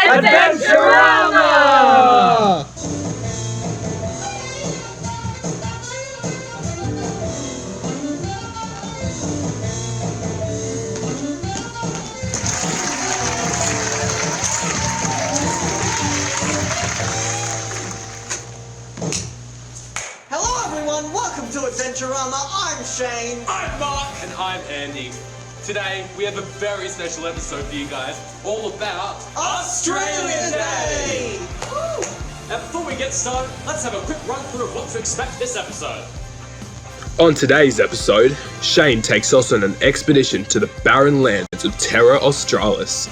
Adventurama! Hello everyone, welcome to Adventurama. I'm Shane. I'm Mark. And I'm Andy. Today, we have a very special episode for you guys, all about Australia Day! Woo! Now, before we get started, let's have a quick run through of what to expect this episode. On today's episode, Shane takes us on an expedition to the barren lands of Terra Australis.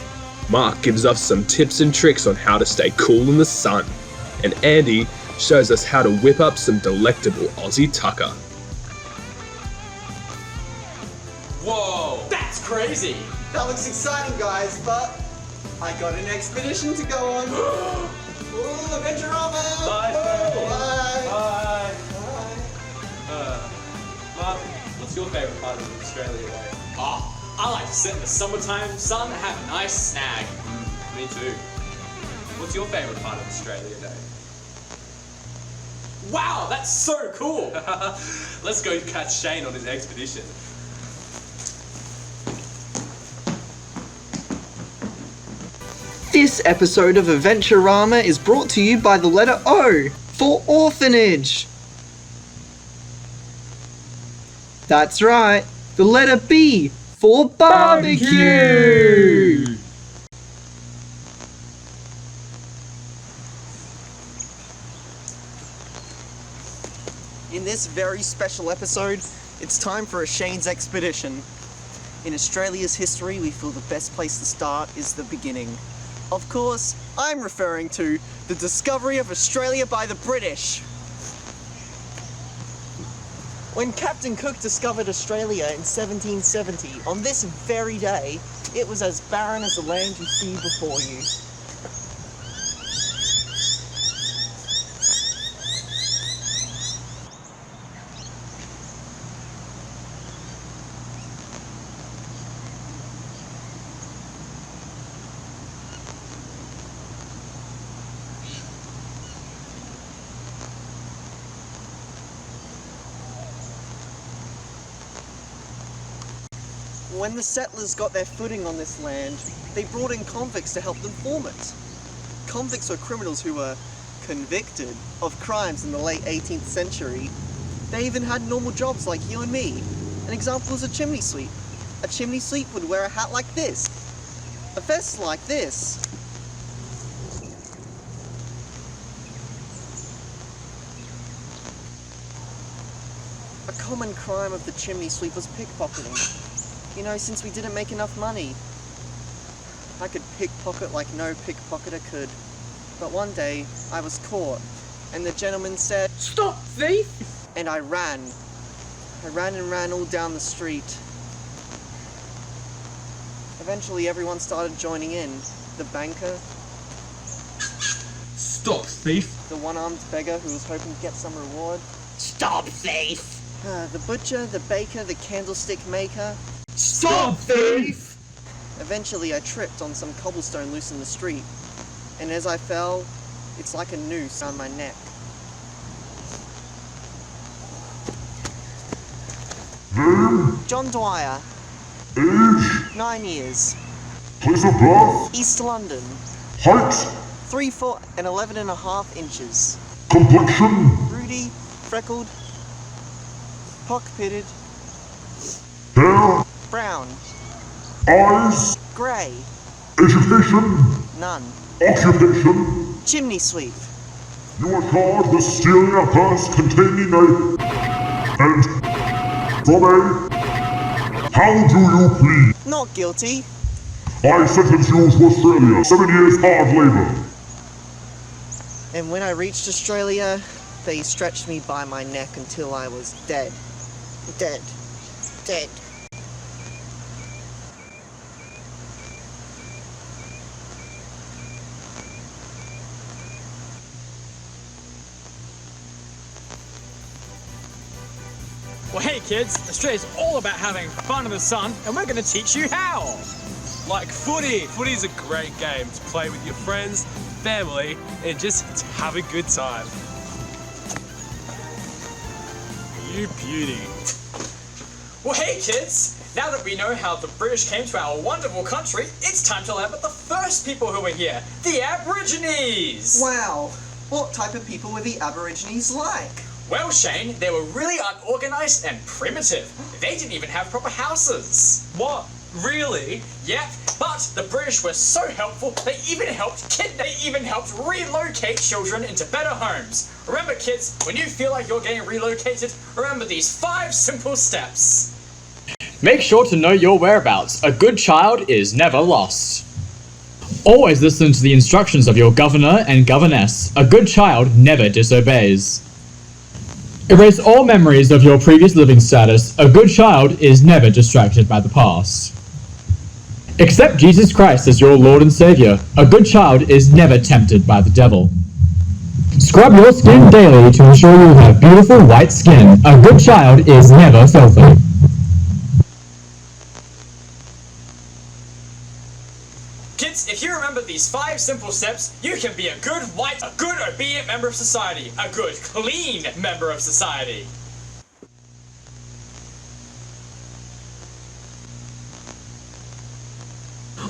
Mark gives us some tips and tricks on how to stay cool in the sun. And Andy shows us how to whip up some delectable Aussie tucker. Whoa, that's crazy! That looks exciting, guys, but I got an expedition to go on. Ooh, Adventurama! Bye, Shane. Bye! Bye. Mark, what's your favourite part of Australia Day? Oh, I like to sit in the summertime sun and have a nice snag. Me too. What's your favourite part of Australia Day? Wow, that's so cool! Let's go catch Shane on his expedition. This episode of Adventurama is brought to you by the letter O for orphanage. That's right, the letter B for barbecue. In this very special episode, it's time for a Shane's expedition. In Australia's history, we feel the best place to start is the beginning. Of course, I'm referring to the discovery of Australia by the British. When Captain Cook discovered Australia in 1770, on this very day, it was as barren as the land you see before you. When the settlers got their footing on this land, they brought in convicts to help them form it. Convicts were criminals who were convicted of crimes in the late 18th century. They even had normal jobs like you and me. An example is a chimney sweep. A chimney sweep would wear a hat like this, a vest like this. A common crime of the chimney sweep was pickpocketing. You know, since we didn't make enough money, I could pickpocket like no pickpocketer could. But one day, I was caught, and the gentleman said, "Stop, thief!" And I ran. I ran and ran all down the street. Eventually, everyone started joining in. The banker, Stop, thief! the one-armed beggar who was hoping to get some reward. Stop, thief! The butcher, the baker, the candlestick maker. Stop, thief! Eventually I tripped on some cobblestone loose in the street, and as I fell, it's like a noose around my neck. Name, John Dwyer, age, 9 years, place of birth, East London, height, 3 foot and 11.5 inches, complexion, ruddy, freckled, pock-pitted, hair, brown, eyes, grey, education, none, occupation. chimney sweep, You are charged with stealing a purse containing a... and... from a... How do you plead? not guilty. I sentence you to Australia, 7 years hard labour. And when I reached Australia, they stretched me by my neck until I was dead. Dead. Dead. Well, hey kids, Australia's all about having fun in the sun, and we're going to teach you how. like footy. Footy's a great game to play with your friends, family, and just to have a good time. You beauty. Well, hey kids! Now that we know how the British came to our wonderful country, it's time to learn about the first people who were here, the Aborigines! Wow. What type of people were the Aborigines like? Well, Shane, they were really unorganized and primitive. They didn't even have proper houses. What? Really? Yep, but the British were so helpful, they even helped relocate children into better homes. Remember kids, when you feel like you're getting relocated, remember these 5 simple steps. Make sure to know your whereabouts. A good child is never lost. Always listen to the instructions of your governor and governess. A good child never disobeys. Erase all memories of your previous living status. A good child is never distracted by the past. Accept Jesus Christ as your Lord and Savior. A good child is never tempted by the devil. Scrub your skin daily to ensure you have beautiful white skin. A good child is never filthy. Kids, if you remember these 5 simple steps, you can be a good obedient member of society. A good, clean member of society.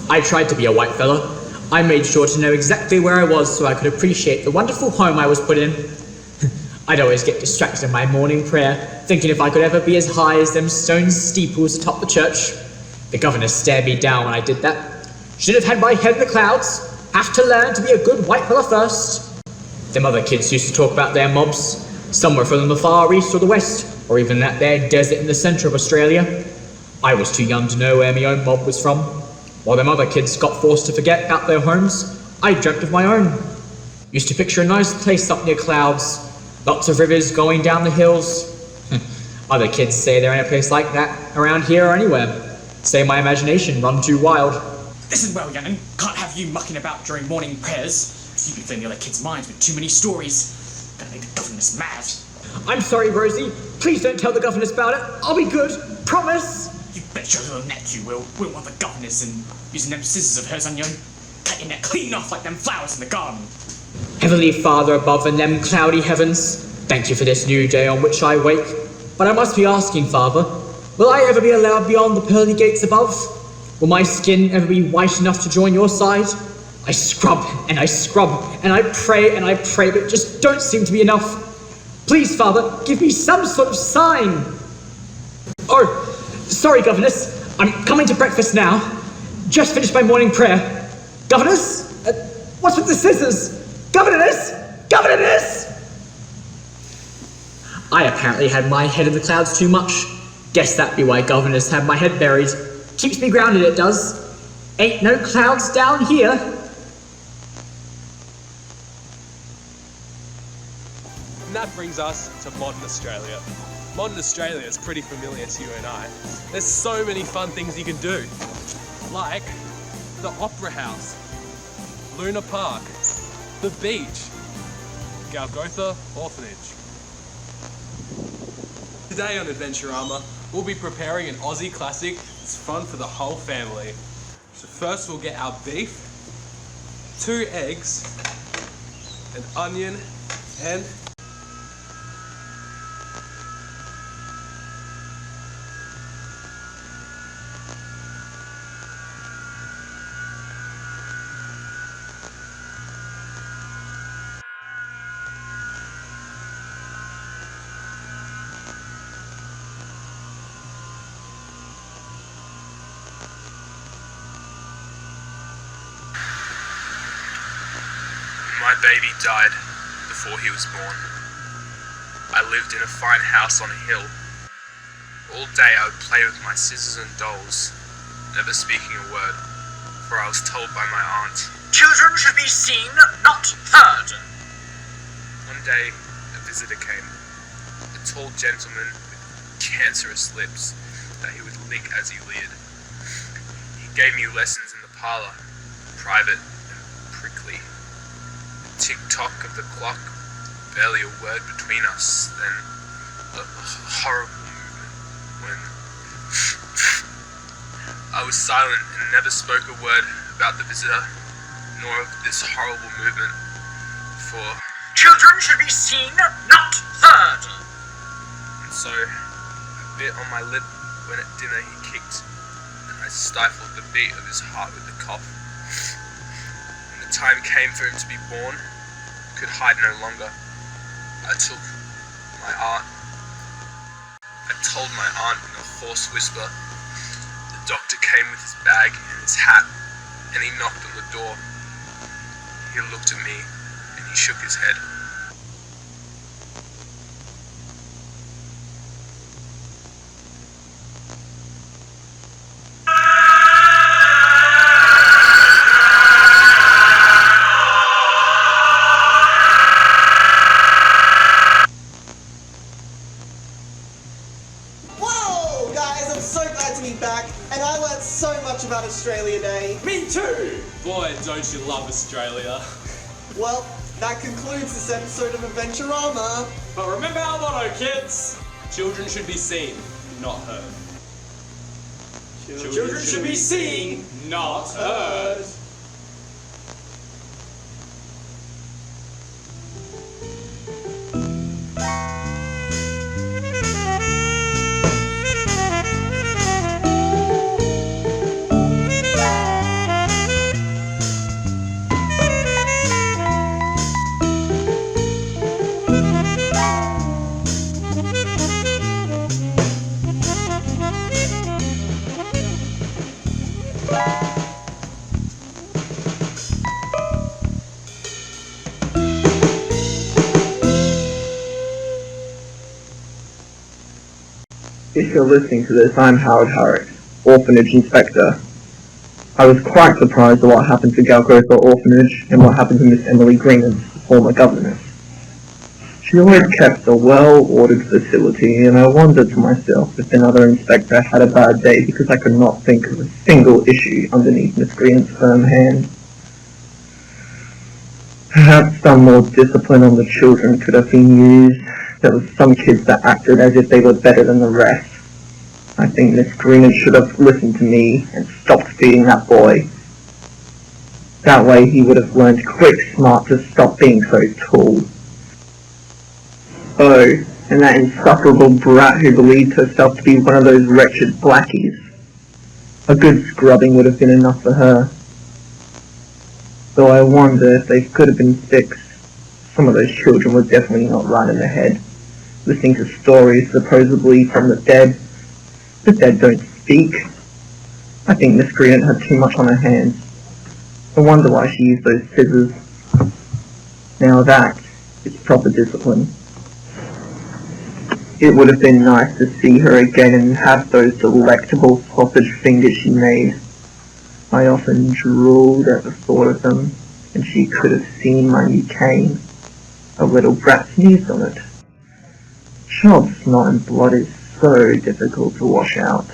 I tried to be a white fella. I made sure to know exactly where I was so I could appreciate the wonderful home I was put in. I'd always get distracted in my morning prayer, thinking if I could ever be as high as them stone steeples atop the church. The governor stared me down when I did that. Should have had my head in the clouds. Have to learn to be a good white fella first. Them other kids used to talk about their mobs. Some were from the far east or the west, or even that there desert in the centre of Australia. I was too young to know where my own mob was from. While them other kids got forced to forget about their homes, I dreamt of my own. Used to picture a nice place up near clouds, lots of rivers going down the hills. Other kids say there ain't a place like that around here or anywhere. Say my imagination run too wild. Listen well, young'un. Can't have you mucking about during morning prayers. You've been filling the other kids' minds with too many stories. Gonna make the governess mad. I'm sorry, Rosie. Please don't tell the governess about it. I'll be good. Promise. You bet your little neck you will. We'll want the governess and using them scissors of hers on you. Cut your neck clean off like them flowers in the garden. Heavenly Father above in them cloudy heavens, thank you for this new day on which I wake. But I must be asking, Father, will I ever be allowed beyond the pearly gates above? Will my skin ever be white enough to join your side? I scrub and I pray, but it just don't seem to be enough. Please, Father, give me some sort of sign. Oh, sorry, Governess. I'm coming to breakfast now. Just finished my morning prayer. Governess? What's with the scissors? Governess? Governess? I apparently had my head in the clouds too much. Guess that'd be why Governess had my head buried. Keeps me grounded, it does. Ain't no clouds down here. And that brings us to modern Australia. Modern Australia is pretty familiar to you and I. There's so many fun things you can do. Like the Opera House, Luna Park, the beach, Golgotha Orphanage. Today on Adventurama, we'll be preparing an Aussie classic that's fun for the whole family. So first we'll get our beef, 2 eggs, an onion, and my baby died before he was born. I lived in a fine house on a hill. All day I would play with my scissors and dolls, never speaking a word, for I was told by my aunt, Children should be seen, not heard. One day a visitor came, a tall gentleman with cancerous lips that he would lick as he leered. He gave me lessons in the parlour, private and prickly. Tick-tock of the clock, barely a word between us, then a horrible movement when I was silent and never spoke a word about the visitor, nor of this horrible movement, for... Children should be seen, not heard. And so, I bit on my lip when at dinner he kicked, and I stifled the beat of his heart with a cough. When the time came for him to be born, I could hide no longer. I took my aunt. I told my aunt in a hoarse whisper. The doctor came with his bag and his hat, and he knocked on the door. He looked at me, and he shook his head. Whoa, guys, I'm so glad to be back, and I learned so much about Australia Day. Me too! Boy, don't you love Australia. Well, that concludes this episode of Adventurama. But remember our motto, kids! Children should be seen, not heard. Children should be seen, not heard. If you're listening to this, I'm Howard Harrick, Orphanage Inspector. I was quite surprised at what happened to Galgotha Orphanage and what happened to Miss Emily Greenan, former governess. She always kept a well-ordered facility, and I wondered to myself if another inspector had a bad day because I could not think of a single issue underneath Miss Greenan's firm hand. Perhaps some more discipline on the children could have been used. There were some kids that acted as if they were better than the rest. I think Miss Greenan should have listened to me and stopped feeding that boy. That way he would have learned quick smart to stop being so tall. Oh, and that insufferable brat who believed herself to be one of those wretched blackies. A good scrubbing would have been enough for her. Though I wonder if they could have been fixed. Some of those children were definitely not right in the head. Listening to stories supposedly from the dead. The dead don't speak. I think Miss Greenan had too much on her hands. I wonder why she used those scissors. Now that is proper discipline. It would have been nice to see her again and have those delectable sausage fingers she made. I often drooled at the thought of them, and she could have seen my new cane. A little brat sneezed on it. Child snot and blood is so difficult to wash out.